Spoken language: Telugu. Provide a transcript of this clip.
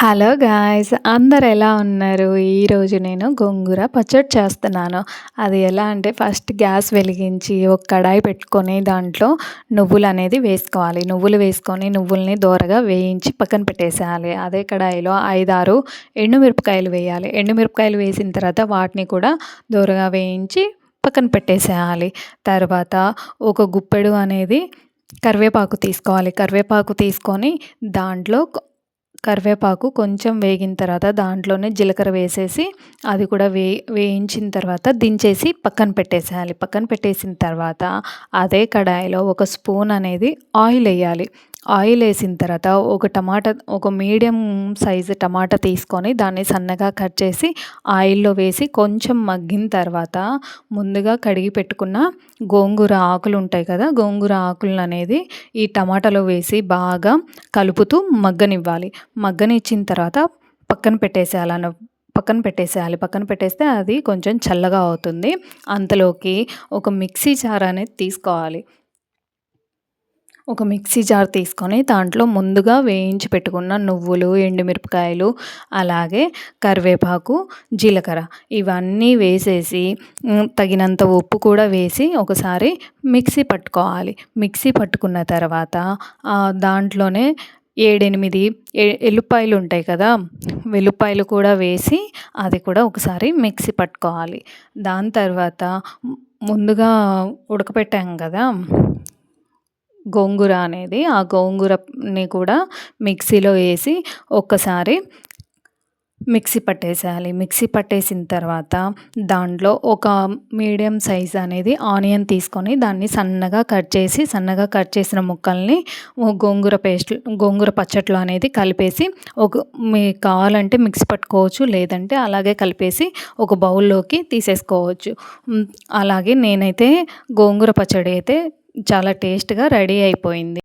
హలో గాయ్స్, అందరు ఎలా ఉన్నారు? ఈరోజు నేను గోంగూర పచ్చడి చేస్తున్నాను. అది ఎలా అంటే ఫస్ట్ గ్యాస్ వెలిగించి ఒక కడాయి పెట్టుకొని దాంట్లో నువ్వులు అనేది వేసుకోవాలి. నువ్వులు వేసుకొని నువ్వుల్ని దోరగా వేయించి పక్కన పెట్టేసేయాలి. అదే కడాయిలో 5, 6 ఎండుమిరపకాయలు వేయాలి. ఎండుమిరపకాయలు వేసిన తర్వాత వాటిని కూడా దోరగా వేయించి పక్కన పెట్టేసేయాలి. తర్వాత ఒక గుప్పెడు అనేది కరివేపాకు తీసుకోవాలి. కరివేపాకు తీసుకొని దాంట్లో కరివేపాకు కొంచెం వేగిన తర్వాత దాంట్లోనే జీలకర్ర వేసేసి అది కూడా వేయించిన తర్వాత దించేసి పక్కన పెట్టేసేయాలి. పక్కన పెట్టేసిన తర్వాత అదే కడాయిలో ఒక స్పూన్ అనేది ఆయిల్ వేయాలి. ఆయిల్ వేసిన తర్వాత ఒక మీడియం సైజు టమాటా తీసుకొని దాన్ని సన్నగా కట్ చేసి ఆయిల్లో వేసి కొంచెం మగ్గిన తర్వాత ముందుగా కడిగి పెట్టుకున్న గోంగూర ఆకులు ఉంటాయి కదా, గోంగూర ఆకులను అనేది ఈ టమాటాలో వేసి బాగా కలుపుతూ మగ్గనివ్వాలి. మగ్గనిచ్చిన తర్వాత పక్కన పెట్టేసేయాలి. పక్కన పెట్టేస్తే అది కొంచెం చల్లగా అవుతుంది. అంతలోకి ఒక మిక్సీ జార్ అనేది తీసుకోవాలి. ఒక మిక్సీ జార్ తీసుకొని దాంట్లో ముందుగా వేయించి పెట్టుకున్న నువ్వులు, ఎండుమిరపకాయలు, అలాగే కరివేపాకు, జీలకర్ర ఇవన్నీ వేసేసి తగినంత ఉప్పు కూడా వేసి ఒకసారి మిక్సీ పట్టుకోవాలి. మిక్సీ పట్టుకున్న తర్వాత దాంట్లోనే 7, 8 ఎల్లిపాయలు ఉంటాయి కదా, వెల్లుల్లిపాయలు కూడా వేసి అది కూడా ఒకసారి మిక్సీ పట్టుకోవాలి. దాని తర్వాత ముందుగా ఉడకపెట్టాం కదా గోంగూర అనేది, ఆ గోంగూరని కూడా మిక్సీలో వేసి ఒక్కసారి మిక్సీ పట్టేసేయాలి. మిక్సీ పట్టేసిన తర్వాత దాంట్లో ఒక మీడియం సైజ్ అనేది ఆనియన్ తీసుకొని దాన్ని సన్నగా కట్ చేసిన ముక్కల్ని గోంగూర పచ్చట్లో అనేది కలిపేసి మీకు కావాలంటే మిక్సీ పట్టుకోవచ్చు, లేదంటే అలాగే కలిపేసి ఒక బౌల్లోకి తీసేసుకోవచ్చు. అలాగే నేనైతే గోంగూర పచ్చడి అయితే చాలా టేస్ట్గా రెడీ అయిపోయింది.